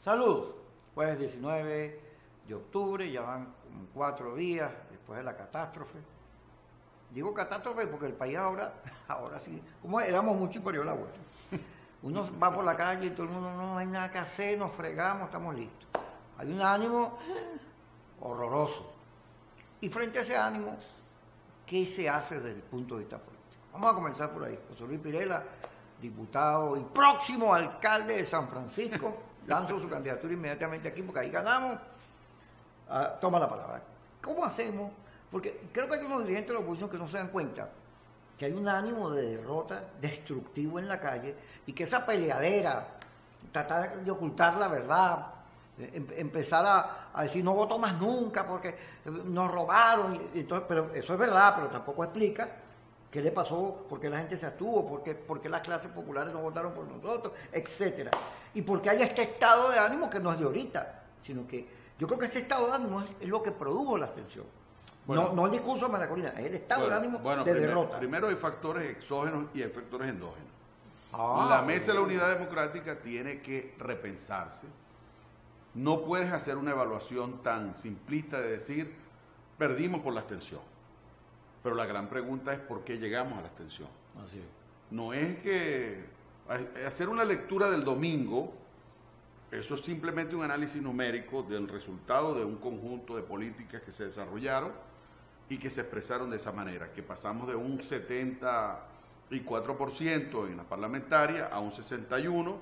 Saludos. Jueves 19 de octubre, ya van como 4 días después de la catástrofe. Digo catástrofe porque el país ahora sí, como éramos mucho y perdió la vuelta. Uno va por la calle y todo el mundo, no hay nada que hacer, nos fregamos, estamos listos. Hay un ánimo horroroso. Y frente a ese ánimo, ¿qué se hace desde el punto de vista político? Vamos a comenzar por ahí. José Luis Pirela, diputado y próximo alcalde de San Francisco, lanzo su candidatura inmediatamente aquí porque ahí ganamos. Toma la palabra. ¿Cómo hacemos? Porque creo que hay unos dirigentes de la oposición que no se dan cuenta que hay un ánimo de derrota destructivo en la calle y que esa peleadera, tratar de ocultar la verdad, empezar a decir no voto más nunca porque nos robaron, entonces, pero eso es verdad, pero tampoco explica qué le pasó, por qué la gente se abstuvo, por qué las clases populares no votaron por nosotros, etcétera. Y porque hay este estado de ánimo que no es de ahorita, sino que yo creo que ese estado de ánimo es lo que produjo la abstención. Bueno, no el discurso de María Corina, es el estado de ánimo de derrota. Primero hay factores exógenos y hay factores endógenos. La Mesa de la Unidad Democrática tiene que repensarse. No puedes hacer una evaluación tan simplista de decir, perdimos por la abstención. Pero la gran pregunta es por qué llegamos a la abstención. Así es. No es que hacer una lectura del domingo, eso es simplemente un análisis numérico del resultado de un conjunto de políticas que se desarrollaron y que se expresaron de esa manera, que pasamos de un 74% en la parlamentaria a un 61%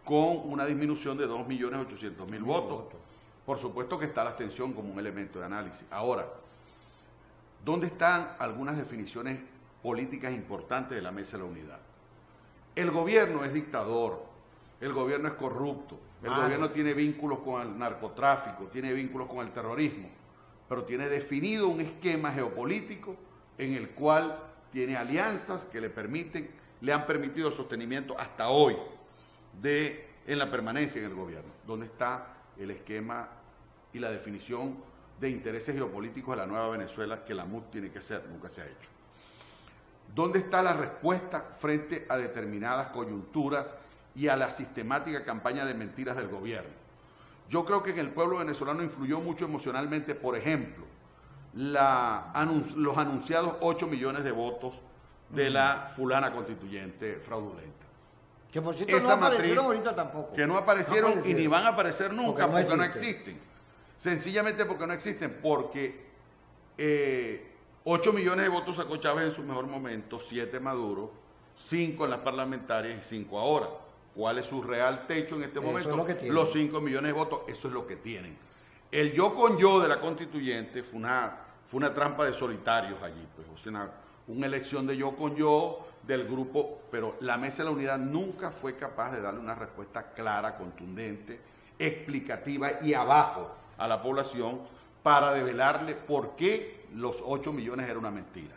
con una disminución de 2.800.000 votos. Por supuesto que está la abstención como un elemento de análisis. Ahora, ¿dónde están algunas definiciones políticas importantes de la Mesa de la Unidad? El gobierno es dictador, el gobierno es corrupto, el gobierno tiene vínculos con el narcotráfico, tiene vínculos con el terrorismo, pero tiene definido un esquema geopolítico en el cual tiene alianzas que le han permitido el sostenimiento hasta hoy en la permanencia en el gobierno. ¿Dónde está el esquema y la definición de intereses geopolíticos de la nueva Venezuela que la MUD tiene que hacer? Nunca se ha hecho. ¿Dónde está la respuesta frente a determinadas coyunturas y a la sistemática campaña de mentiras del gobierno? Yo creo que en el pueblo venezolano influyó mucho emocionalmente, por ejemplo, los anunciados 8 millones de votos de la fulana constituyente fraudulenta. Que por cierto no aparecieron ahorita tampoco. Que no aparecieron y ni van a aparecer nunca porque no existen. Sencillamente porque no existen, porque 8 millones de votos sacó Chávez en su mejor momento, 7 Maduro, 5 en las parlamentarias y 5 ahora. ¿Cuál es su real techo en este momento? Los 5 millones de votos, eso es lo que tienen. El yo con yo de la constituyente fue una trampa de solitarios allí, pues, o sea, una elección de yo con yo del grupo, pero la Mesa de la Unidad nunca fue capaz de darle una respuesta clara, contundente, explicativa y abajo a la población para develarle por qué los 8 millones era una mentira.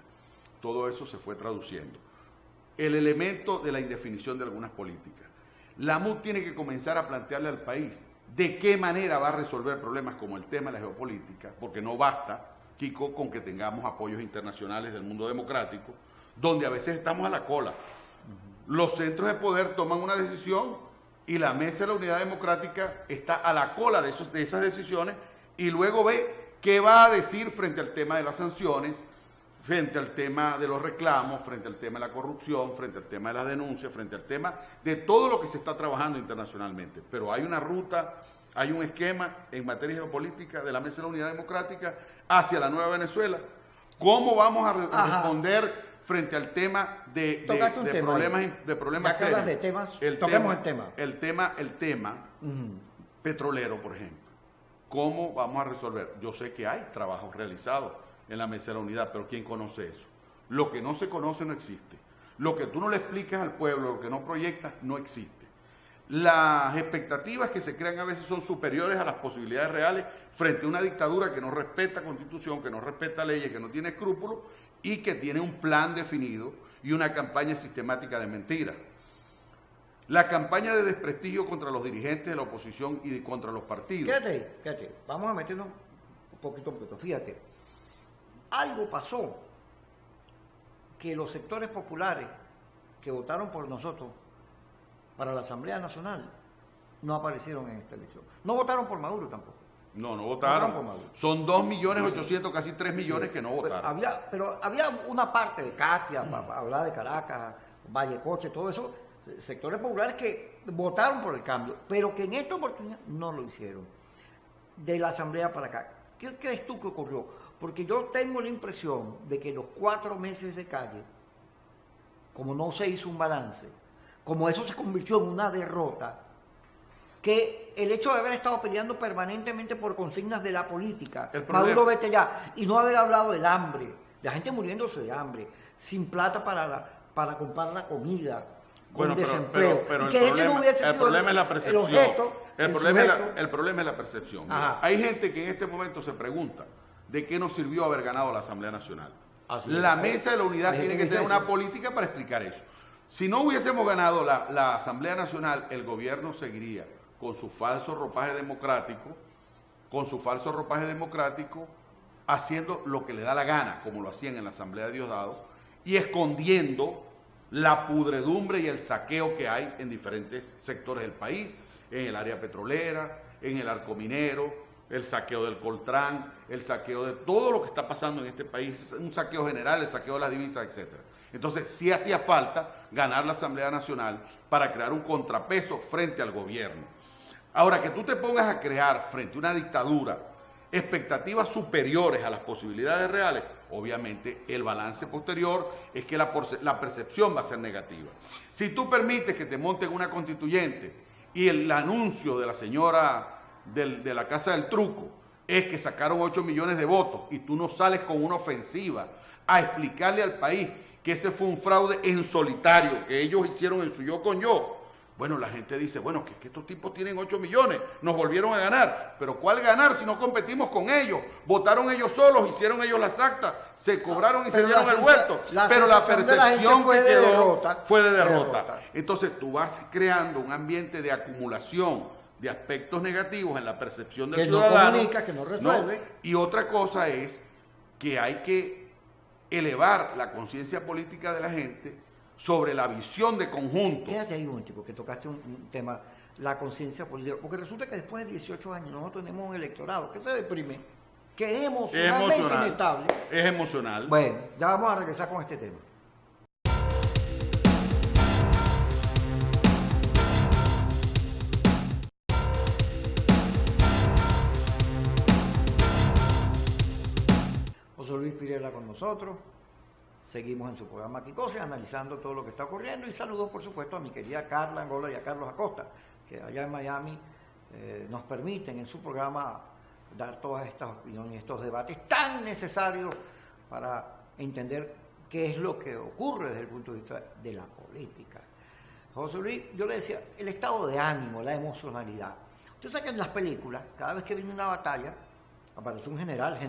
Todo eso se fue traduciendo. El elemento de la indefinición de algunas políticas. La MUD tiene que comenzar a plantearle al país de qué manera va a resolver problemas como el tema de la geopolítica, porque no basta, Kiko, con que tengamos apoyos internacionales del mundo democrático, donde a veces estamos a la cola. Los centros de poder toman una decisión y la Mesa de la Unidad Democrática está a la cola de esas decisiones y luego ve qué va a decir frente al tema de las sanciones, frente al tema de los reclamos, frente al tema de la corrupción, frente al tema de las denuncias, frente al tema de todo lo que se está trabajando internacionalmente. Pero hay una ruta, hay un esquema en materia geopolítica de la Mesa de la Unidad Democrática hacia la nueva Venezuela. ¿Cómo vamos a responder frente al tema de problemas serios? De temas, toquemos el tema. El tema petrolero, por ejemplo. ¿Cómo vamos a resolver? Yo sé que hay trabajos realizados en la Mesa de la Unidad, pero ¿quién conoce eso? Lo que no se conoce no existe. Lo que tú no le explicas al pueblo, lo que no proyectas, no existe. Las expectativas que se crean a veces son superiores a las posibilidades reales frente a una dictadura que no respeta Constitución, que no respeta leyes, que no tiene escrúpulos y que tiene un plan definido y una campaña sistemática de mentiras. La campaña de desprestigio contra los dirigentes de la oposición y contra los partidos. Fíjate, vamos a meternos un poquito, fíjate. Algo pasó que los sectores populares que votaron por nosotros para la Asamblea Nacional no aparecieron en esta elección. No votaron por Maduro tampoco. No votaron. Son 2.800.000, casi 3 millones que no votaron. Pero había una parte de Catia, hablar de Caracas, Vallecoche, todo eso, sectores populares que votaron por el cambio, pero que en esta oportunidad no lo hicieron. De la Asamblea para acá, ¿qué crees tú que ocurrió? Porque yo tengo la impresión de que los 4 meses de calle, como no se hizo un balance, como eso se convirtió en una derrota, que el hecho de haber estado peleando permanentemente por consignas de la política, Maduro vete ya, y no haber hablado del hambre, la gente muriéndose de hambre, sin plata para comprar la comida, con desempleo. Pero el problema es la percepción. El problema es la percepción. Hay gente que en este momento se pregunta de qué nos sirvió haber ganado la Asamblea Nacional. La Mesa de la Unidad tiene que tener una política para explicar eso. Si no hubiésemos ganado la Asamblea Nacional, el gobierno seguiría con su falso ropaje democrático, haciendo lo que le da la gana, como lo hacían en la Asamblea de Diosdado, y escondiendo la pudredumbre y el saqueo que hay en diferentes sectores del país, en el área petrolera, en el arco minero, el saqueo del Coltrán, el saqueo de todo lo que está pasando en este país, un saqueo general, el saqueo de las divisas, etcétera. Entonces, sí hacía falta ganar la Asamblea Nacional para crear un contrapeso frente al gobierno. Ahora, que tú te pongas a crear frente a una dictadura expectativas superiores a las posibilidades reales, obviamente el balance posterior es que la percepción va a ser negativa. Si tú permites que te monten una constituyente y el anuncio de la señora de la Casa del Truco es que sacaron 8 millones de votos y tú no sales con una ofensiva a explicarle al país que ese fue un fraude en solitario, que ellos hicieron en su yo con yo, bueno, la gente dice, bueno, que estos tipos tienen 8 millones, nos volvieron a ganar. Pero ¿cuál ganar si no competimos con ellos? Votaron ellos solos, hicieron ellos las actas, se cobraron y se dieron el vuelto. Pero la percepción que quedó fue de derrota. Entonces tú vas creando un ambiente de acumulación de aspectos negativos en la percepción del ciudadano. Que no comunica, que no resuelve. Y otra cosa es que hay que elevar la conciencia política de la gente sobre la visión de conjunto. Quédate ahí un momentico, que tocaste un tema, la conciencia política, porque resulta que después de 18 años nosotros tenemos un electorado que se deprime, que es emocionalmente inestable. Es emocional. Bueno, ya vamos a regresar con este tema. José Luis Pirela con nosotros. Seguimos en su programa Quicose, analizando todo lo que está ocurriendo, y saludos, por supuesto, a mi querida Carla Angola y a Carlos Acosta, que allá en Miami nos permiten en su programa dar todas estas opiniones y estos debates tan necesarios para entender qué es lo que ocurre desde el punto de vista de la política. José Luis, yo le decía, el estado de ánimo, la emocionalidad. Usted sabe que en las películas, cada vez que viene una batalla, aparece un general,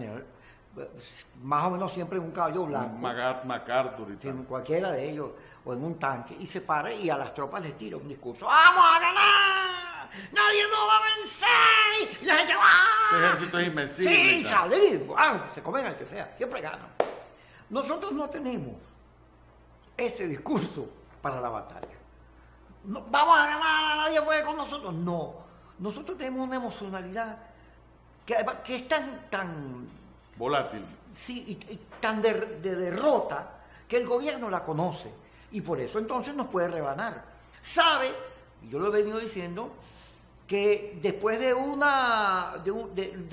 más o menos siempre en un caballo blanco, MacArthur y tal. Cualquiera de ellos, o en un tanque, y se para y a las tropas les tira un discurso: ¡vamos a ganar! ¡Nadie nos va a vencer! Y la gente ¡ah! Este ejército es invencible. Sí, salir, se comen al que sea, siempre ganan. Nosotros no tenemos ese discurso para la batalla. No, vamos a ganar, nadie puede con nosotros. No, nosotros tenemos una emocionalidad que es tan volátil. Sí, y tan de derrota, que el gobierno la conoce, y por eso entonces nos puede rebanar. Sabe, y yo lo he venido diciendo, que después de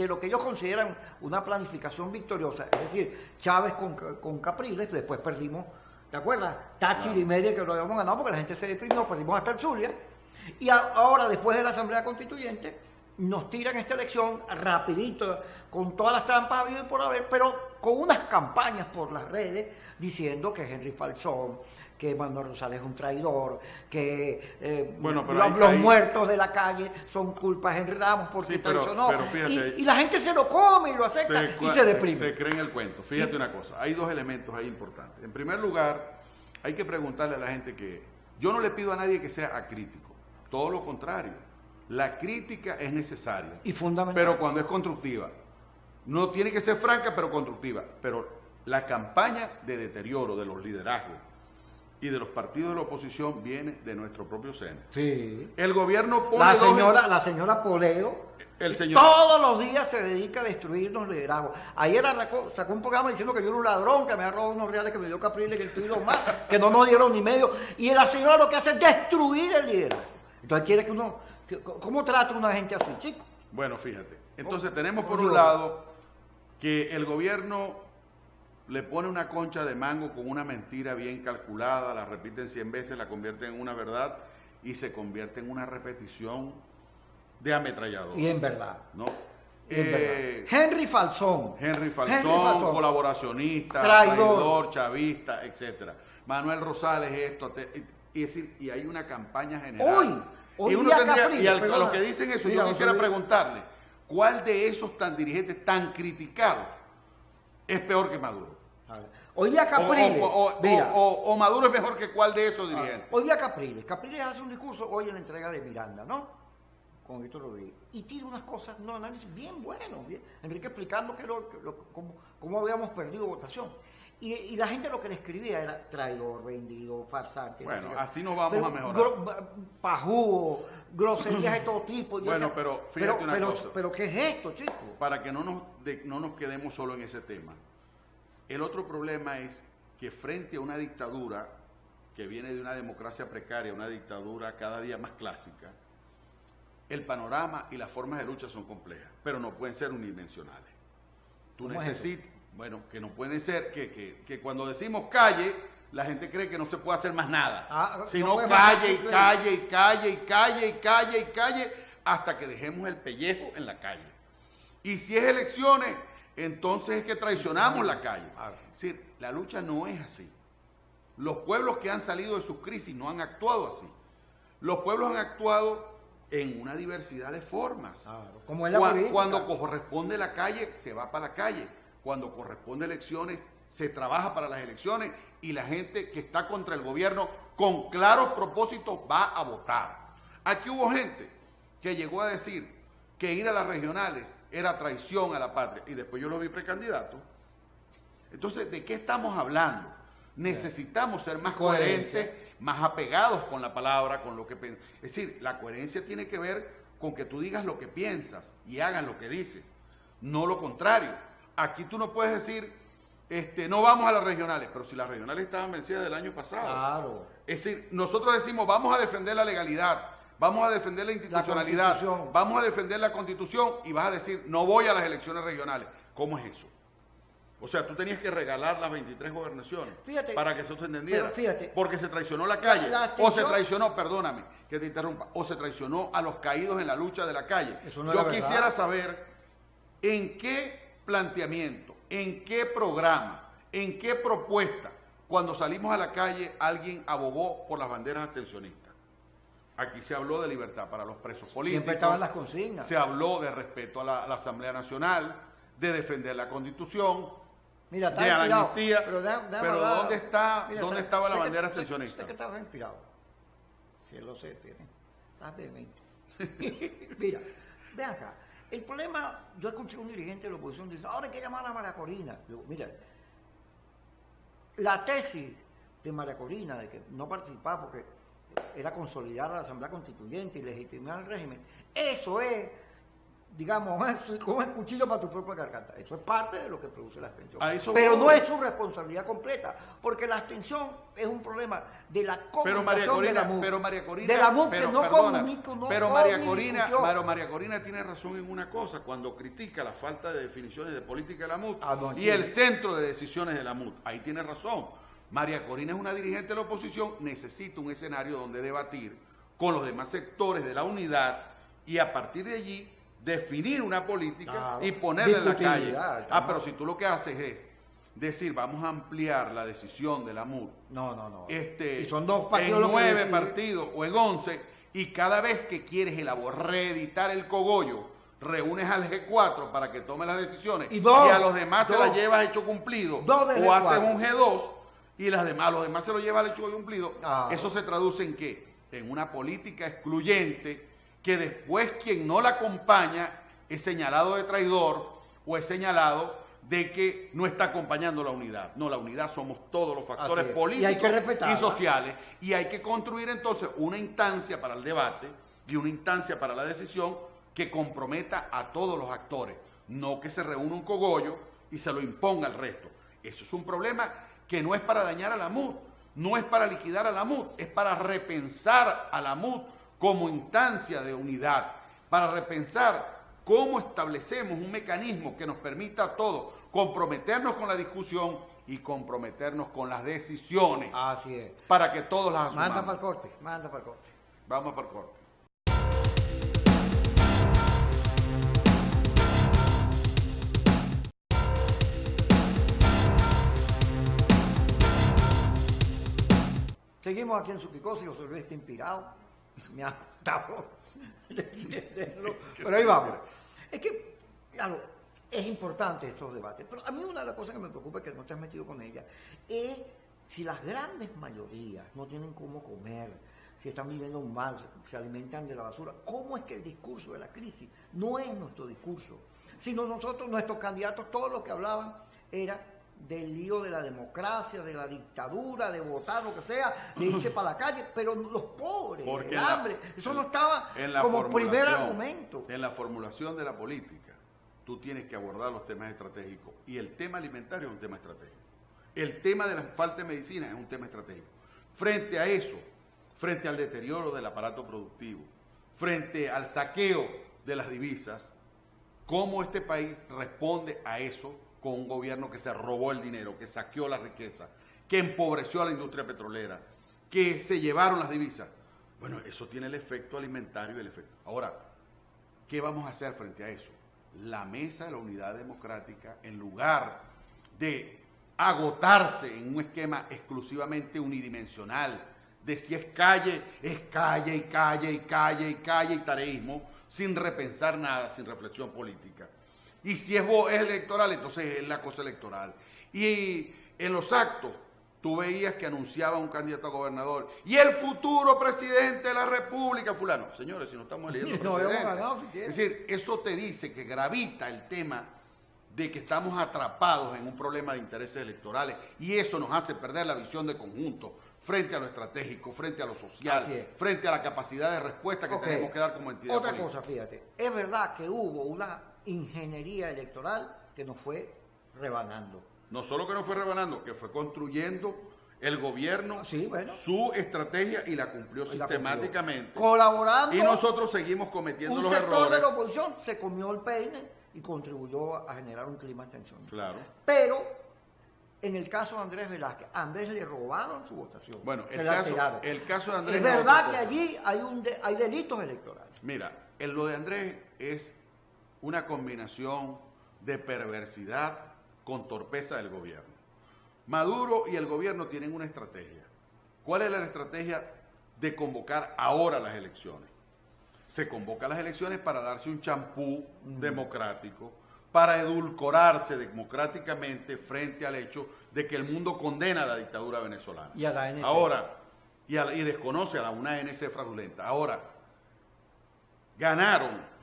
lo que ellos consideran una planificación victoriosa, es decir, Chávez con Capriles, después perdimos, ¿te acuerdas? Táchira y media, que lo habíamos ganado porque la gente se deprimió, perdimos hasta el Zulia, y ahora, después de la Asamblea Constituyente, nos tiran esta elección rapidito, con todas las trampas habido y por haber, pero con unas campañas por las redes diciendo que Henry Falzón, que Manuel Rosales es un traidor, que los muertos de la calle son culpa de Henry Ramos porque traicionó. Y la gente se lo come y lo acepta y se deprime. Se cree en el cuento. Fíjate una cosa, hay dos elementos ahí importantes. En primer lugar, hay que preguntarle a la gente que yo no le pido a nadie que sea acrítico, todo lo contrario. La crítica es necesaria, y fundamental, pero cuando es constructiva. No tiene que ser franca, pero constructiva. Pero la campaña de deterioro de los liderazgos y de los partidos de la oposición viene de nuestro propio seno. Sí. El gobierno pone la señora Poleo, todos los días se dedica a destruirnos liderazgos. Ayer sacó un programa diciendo que yo era un ladrón, que me ha robado unos reales que me dio Capriles, que el tuyo más, que no nos dieron ni medio. Y la señora lo que hace es destruir el liderazgo. Entonces quiere que uno... ¿Cómo trata una gente así, chico? Bueno, fíjate. Entonces tenemos por un lado que el gobierno le pone una concha de mango con una mentira bien calculada, la repiten 100 veces, la convierte en una verdad y se convierte en una repetición de ametrallador. Y en verdad. ¿No? Henry Falsón, colaboracionista, traidor, chavista, etcétera. Manuel Rosales, y hay una campaña general. A los que dicen eso, yo quisiera preguntarle, ¿cuál de esos dirigentes tan criticados es peor que Maduro? Hoy día Capriles. O Maduro es mejor que cuál de esos dirigentes. Hoy día Capriles. Capriles hace un discurso hoy en la entrega de Miranda, ¿no? Con Víctor Rodríguez. Y tira unas cosas, análisis bien buenos. Enrique explicando cómo habíamos perdido votación. Y la gente lo que le escribía era traidor, vendido, farsante. Bueno, así no vamos a mejorar. Pajugo, groserías de todo tipo. Bueno, pero fíjate una cosa. Pero ¿qué es esto, chico? Para que no nos quedemos solo en ese tema. El otro problema es que frente a una dictadura que viene de una democracia precaria, una dictadura cada día más clásica, el panorama y las formas de lucha son complejas, pero no pueden ser unidimensionales. Tú necesitas, bueno, que no pueden ser, que cuando decimos calle, la gente cree que no se puede hacer más nada, sino calle, hasta que dejemos el pellejo en la calle. Y si es elecciones, entonces es que traicionamos la calle. Es decir, la lucha no es así. Los pueblos que han salido de sus crisis no han actuado así. Los pueblos han actuado en una diversidad de formas. Como es la política. Cuando corresponde la calle, se va para la calle. Cuando corresponde elecciones, se trabaja para las elecciones y la gente que está contra el gobierno con claros propósitos va a votar. Aquí hubo gente que llegó a decir que ir a las regionales era traición a la patria y después yo lo vi precandidato. Entonces, ¿de qué estamos hablando? Necesitamos ser más coherentes, más apegados con la palabra, con lo que pensamos. Es decir, la coherencia tiene que ver con que tú digas lo que piensas y hagas lo que dices, no lo contrario. Aquí tú no puedes decir, no vamos a las regionales, pero si las regionales estaban vencidas del año pasado. Claro. Es decir, nosotros decimos, vamos a defender la legalidad, vamos a defender la institucionalidad, vamos a defender la Constitución y vas a decir, no voy a las elecciones regionales. ¿Cómo es eso? O sea, tú tenías que regalar las 23 gobernaciones para que eso se entendiera. Porque se traicionó la calle. O se traicionó, perdóname que te interrumpa, o se traicionó a los caídos en la lucha de la calle. Yo quisiera saber en qué planteamiento, en qué programa, en qué propuesta, cuando salimos a la calle, alguien abogó por las banderas abstencionistas. Aquí se habló de libertad para los presos políticos. Siempre estaban las consignas. Se habló de respeto a la Asamblea Nacional, de defender la Constitución, mira, de la amnistía. Pero ¿dónde estaba la bandera abstencionista? Sé que estabas inspirado. Sí, lo sé, estás vehemente. Mira, ve acá. El problema, yo escuché a un dirigente de la oposición diciendo, ahora hay que llamar a María Corina. Digo, mira, la tesis de María Corina de que no participaba porque era consolidar a la Asamblea Constituyente y legitimar el régimen, eso es, digamos, como el cuchillo para tu propia garganta. Eso es parte de lo que produce la abstención. Pero no es su responsabilidad completa, porque la abstención es un problema de la comunicación de la MUD. Pero María Corina, de la MUD que no comunica, pero María Corina tiene razón en una cosa, cuando critica la falta de definiciones de política de la MUD y el centro de decisiones de la MUD. Ahí tiene razón. María Corina es una dirigente de la oposición, necesita un escenario donde debatir con los demás sectores de la unidad y a partir de allí definir una política y ponerla en la calle. Pero si tú lo que haces es decir, vamos a ampliar la decisión de la MUD. No. Y son dos partidos en 9 partidos o en 11, y cada vez que quieres reeditar el cogollo, reúnes al G4 para que tome las decisiones y a los demás se las llevas hecho cumplido. O haces un G2 y a los demás se lo llevas hecho cumplido. Eso se traduce en ¿qué? En una política excluyente que después quien no la acompaña es señalado de traidor o es señalado de que no está acompañando la unidad. No, la unidad somos todos los factores políticos y sociales, y hay que construir entonces una instancia para el debate y una instancia para la decisión que comprometa a todos los actores, no que se reúna un cogollo y se lo imponga al resto. Eso es un problema que no es para dañar a la MUD, no es para liquidar a la MUD, es para repensar a la MUD como instancia de unidad, para repensar cómo establecemos un mecanismo que nos permita a todos comprometernos con la discusión y comprometernos con las decisiones. Así es. Para que todos las asumamos. Manda para el corte, manda para el corte. Vamos para el corte. Seguimos aquí en Su Picosa y José Luis está inspirado. Me ha costado entenderlo, pero ahí vamos. Es que, claro, es importante estos debates, pero a mí una de las cosas que me preocupa, que no te has metido con ella, es si las grandes mayorías no tienen cómo comer, si están viviendo mal, se alimentan de la basura, ¿cómo es que el discurso de la crisis no es nuestro discurso? Sino nosotros, nuestros candidatos, todos los que hablaban era del lío de la democracia, de la dictadura, de votar, lo que sea, de irse para la calle, pero los pobres, el hambre, eso no estaba como primer argumento. En la formulación de la política, tú tienes que abordar los temas estratégicos, y el tema alimentario es un tema estratégico. El tema de la falta de medicina es un tema estratégico. Frente a eso, frente al deterioro del aparato productivo, frente al saqueo de las divisas, ¿cómo este país responde a eso con un gobierno que se robó el dinero, que saqueó la riqueza, que empobreció a la industria petrolera, que se llevaron las divisas? Bueno, eso tiene el efecto alimentario y el efecto. Ahora, ¿qué vamos a hacer frente a eso? La mesa de la unidad democrática, en lugar de agotarse en un esquema exclusivamente unidimensional, de si es calle y calle y tareísmo, sin repensar nada, sin reflexión política. Y si es electoral, entonces es la cosa electoral. Y en los actos, tú veías que anunciaba un candidato a gobernador, y el futuro presidente de la República, fulano. Señores, si no estamos eligiendo presidente. No, ganado, si es decir, eso te dice que gravita el tema de que estamos atrapados en un problema de intereses electorales, y eso nos hace perder la visión de conjunto frente a lo estratégico, frente a lo social, frente a la capacidad de respuesta que tenemos que dar como entidad política. Otra cosa, fíjate, es verdad que hubo una ingeniería electoral que nos fue rebanando. No solo que nos fue rebanando, que fue construyendo el gobierno su estrategia y la cumplió sistemáticamente. Colaborando. Y nosotros seguimos cometiendo los errores. Un sector de la oposición se comió el peine y contribuyó a generar un clima de tensión. Claro. Pero en el caso de Andrés Velázquez, a Andrés le robaron su votación. Bueno, el caso de Andrés... Es verdad que allí hay delitos electorales. Mira, lo de Andrés es una combinación de perversidad con torpeza del gobierno. Maduro y el gobierno tienen una estrategia. ¿Cuál es la estrategia de convocar ahora las elecciones? Se convoca las elecciones para darse un champú democrático, para edulcorarse democráticamente frente al hecho de que el mundo condena a la dictadura venezolana. Y a la ANC. Ahora, y desconoce a una ANC fraudulenta. Ahora, ganaron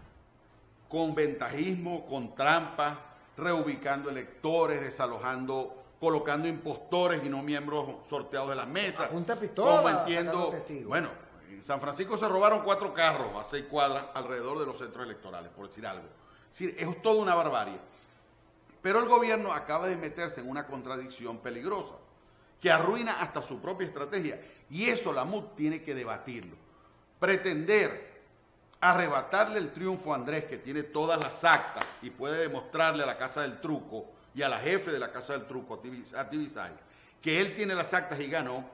con ventajismo, con trampas, reubicando electores, desalojando, colocando impostores y no miembros sorteados de las mesas. Punta pistola, como entiendo, bueno, en San Francisco se robaron 4 carros a 6 cuadras alrededor de los centros electorales, por decir algo. Es decir, es toda una barbarie. Pero el gobierno acaba de meterse en una contradicción peligrosa, que arruina hasta su propia estrategia. Y eso la MUD tiene que debatirlo. Pretender arrebatarle el triunfo a Andrés, que tiene todas las actas y puede demostrarle a la Casa del Truco y a la jefe de la Casa del Truco, a Tibisay, que él tiene las actas y ganó,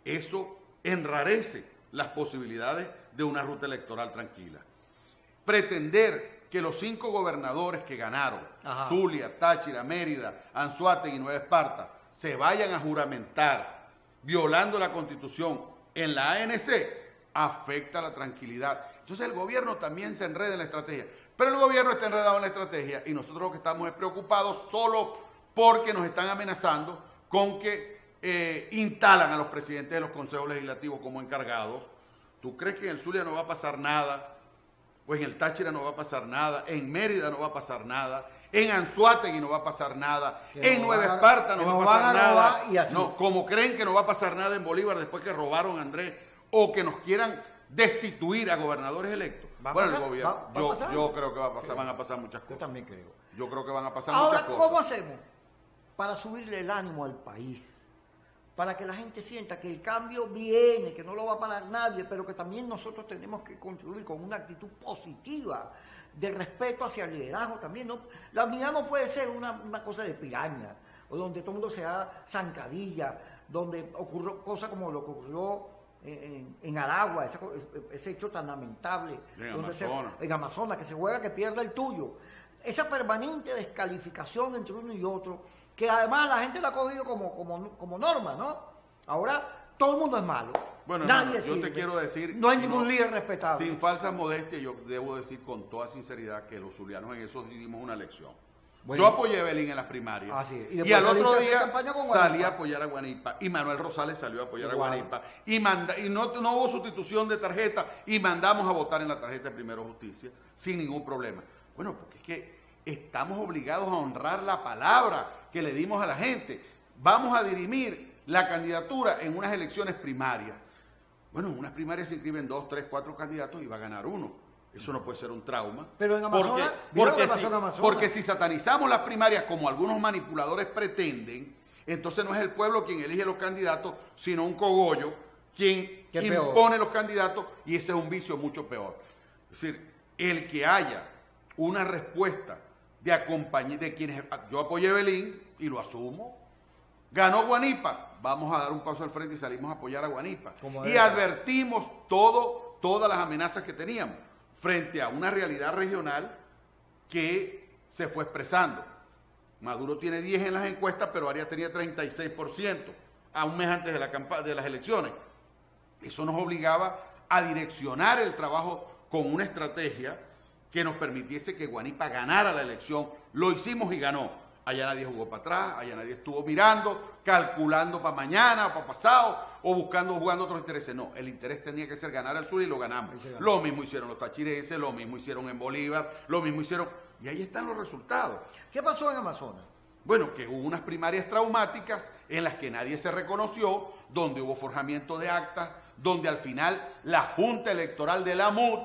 eso enrarece las posibilidades de una ruta electoral tranquila. Pretender que los 5 gobernadores que ganaron, Zulia, Táchira, Mérida, Anzoátegui y Nueva Esparta, se vayan a juramentar violando la Constitución en la ANC, afecta la tranquilidad. Entonces el gobierno también se enreda en la estrategia, pero el gobierno está enredado en la estrategia y nosotros lo que estamos es preocupados solo porque nos están amenazando con que instalan a los presidentes de los consejos legislativos como encargados. ¿Tú crees que en el Zulia no va a pasar nada? pues en el Táchira no va a pasar nada, en Mérida no va a pasar nada, en Anzoátegui no va a pasar nada, en Nueva Esparta no va a pasar nada, no, como creen que no va a pasar nada en Bolívar después que robaron a Andrés, o que nos quieran destituir a gobernadores electos. Bueno, el gobierno, yo creo que va a pasar, van a pasar muchas cosas. Yo también creo. Yo creo que van a pasar muchas cosas. Ahora, ¿cómo hacemos para subirle el ánimo al país? Para que la gente sienta que el cambio viene, que no lo va a parar nadie, pero que también nosotros tenemos que contribuir con una actitud positiva, de respeto hacia el liderazgo también. ¿No? La unidad no puede ser una cosa de piraña, o donde todo el mundo sea zancadilla, donde ocurrió cosas como lo que ocurrió en Aragua, ese hecho tan lamentable, en Amazonas, que se juega que pierda el tuyo. Esa permanente descalificación entre uno y otro, que además la gente la ha cogido como norma, ¿no? Ahora todo el mundo es malo. Bueno, nadie yo te quiero decir... No hay ningún líder respetable. Sin falsa modestia, yo debo decir con toda sinceridad que los zulianos en eso dimos una lección. Bueno, yo apoyé a Belín en las primarias. Sí. Y al otro día salí a apoyar a Guanipa. Y Manuel Rosales salió a apoyar a Guanipa. Y no hubo sustitución de tarjeta. Y mandamos a votar en la tarjeta de Primero Justicia sin ningún problema. Bueno, porque es que estamos obligados a honrar la palabra que le dimos a la gente. Vamos a dirimir la candidatura en unas elecciones primarias. Bueno, en unas primarias se inscriben 2, 3, 4 candidatos y va a ganar uno. Eso no puede ser un trauma. Pero en Amazonas, porque si satanizamos las primarias como algunos manipuladores pretenden, entonces no es el pueblo quien elige los candidatos, sino un cogollo quien impone los candidatos, y ese es un vicio mucho peor. Es decir, el que haya una respuesta de quienes yo apoyé a Belín y lo asumo. Ganó Guanipa, vamos a dar un paso al frente y salimos a apoyar a Guanipa. Y advertimos todas las amenazas que teníamos frente a una realidad regional que se fue expresando. Maduro tiene 10 en las encuestas, pero Arias tenía 36% a un mes antes de las elecciones. Eso nos obligaba a direccionar el trabajo con una estrategia que nos permitiese que Guanipa ganara la elección. Lo hicimos y ganó. Allá nadie jugó para atrás, allá nadie estuvo mirando, calculando para mañana o para pasado, o jugando otros intereses. No, el interés tenía que ser ganar al sur y lo ganamos. Lo mismo hicieron los tachirenses, lo mismo hicieron en Bolívar, lo mismo hicieron... Y ahí están los resultados. ¿Qué pasó en Amazonas? Bueno, que hubo unas primarias traumáticas en las que nadie se reconoció, donde hubo forjamiento de actas, donde al final la Junta Electoral de la MUD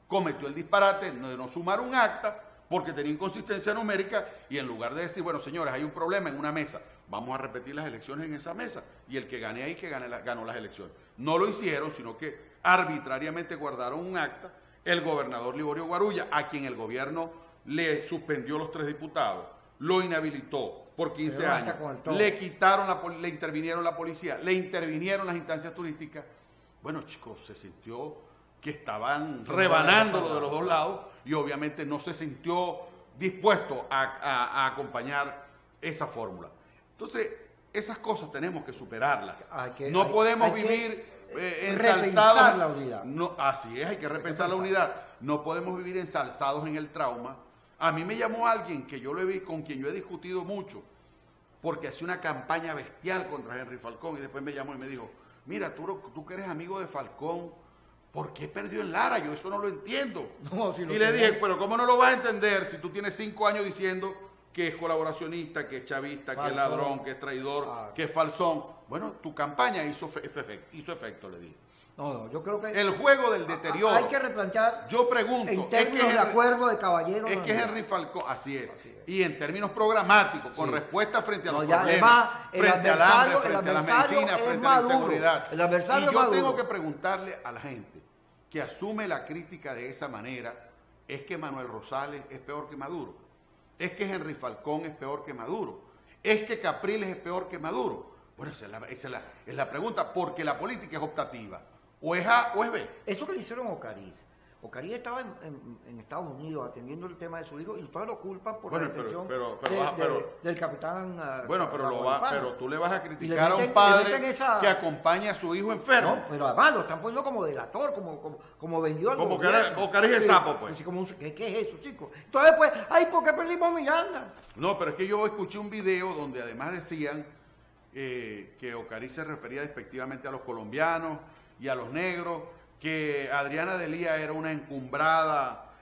cometió el disparate de no sumar un acta, porque tenía inconsistencia numérica, y en lugar de decir, bueno, señores, hay un problema en una mesa, vamos a repetir las elecciones en esa mesa, y el que gane ahí, ganó las elecciones. No lo hicieron, sino que arbitrariamente guardaron un acta. El gobernador Liborio Guarulla, a quien el gobierno le suspendió los 3 diputados, lo inhabilitó por 15 años, le intervinieron la policía, le intervinieron las instancias turísticas. Bueno, chicos, se sintió que estaban rebanándolo de los dos lados, y obviamente no se sintió dispuesto a acompañar esa fórmula. Entonces, esas cosas tenemos que superarlas. No podemos vivir ensalzados. La unidad. No, así es, hay que repensar la unidad. No podemos vivir ensalzados en el trauma. A mí me llamó alguien que yo lo vi, con quien yo he discutido mucho, porque hacía una campaña bestial contra Henry Falcón, y después me llamó y me dijo, mira, tú que eres amigo de Falcón, ¿por qué perdió en Lara? Yo eso no lo entiendo. Y le dije, pero ¿cómo no lo vas a entender si tú tienes 5 años diciendo que es colaboracionista, que es chavista, falsón, que es ladrón, que es traidor, que es falsón? Bueno, tu campaña hizo efecto, le dije. No, yo creo que... El juego del deterioro. Hay que replantear. Yo pregunto... En términos de acuerdo de caballeros. Es que Henry Falcón, así es. Y en términos programáticos, con respuesta frente a los problemas, además, frente al hambre, frente a la medicina, frente a la inseguridad. El adversario y yo tengo que preguntarle a la gente que asume la crítica de esa manera, ¿es que Manuel Rosales es peor que Maduro? ¿Es que Henry Falcón es peor que Maduro? ¿Es que Capriles es peor que Maduro? Bueno, esa es la pregunta, porque la política es optativa. O es A o es B. Eso que le hicieron a Ocariz. Ocariz estaba en Estados Unidos atendiendo el tema de su hijo, y ustedes lo culpan por la detención del capitán. Pero tú le vas a criticar a un padre que acompaña a su hijo enfermo. No, pero además lo están poniendo como delator, como vendió al gobierno. Como Ocariz es sapo, pues. ¿Qué es eso, chicos? Entonces, pues, ¿por qué perdimos Miranda? No, pero es que yo escuché un video donde además decían que Ocariz se refería despectivamente a los colombianos y a los negros, que Adriana Delía era una encumbrada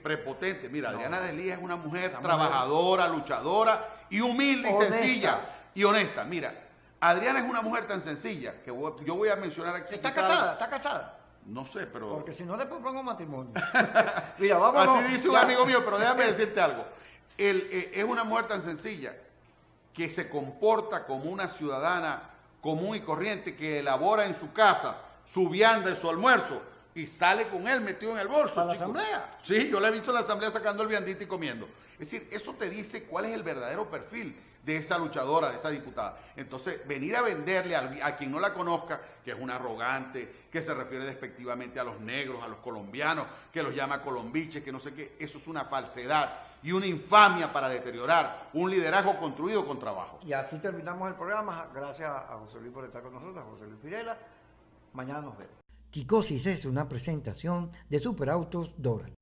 prepotente. Mira, Adriana Delía es una mujer trabajadora, luchadora y humilde y sencilla y honesta. Mira, Adriana es una mujer tan sencilla que yo voy a mencionar aquí. ¿Está casada? ¿Está casada? No sé, pero... Porque si no, después pongo matrimonio. Mira, vámonos. Así dice un amigo mío, pero déjame decirte algo. Es una mujer tan sencilla que se comporta como una ciudadana común y corriente que elabora en su casa su vianda y su almuerzo y sale con él metido en el bolso. ¿Para la asamblea? Sí, yo la he visto en la asamblea sacando el viandito y comiendo. Es decir, eso te dice cuál es el verdadero perfil de esa luchadora, de esa diputada. Entonces, venir a venderle a quien no la conozca, que es una arrogante, que se refiere despectivamente a los negros, a los colombianos, que los llama colombiches, que no sé qué, eso es una falsedad y una infamia para deteriorar un liderazgo construido con trabajo. Y así terminamos el programa. Gracias a José Luis por estar con nosotros, a José Luis Pirela. Mañana nos vemos. Quicosis es una presentación de Superautos Doral.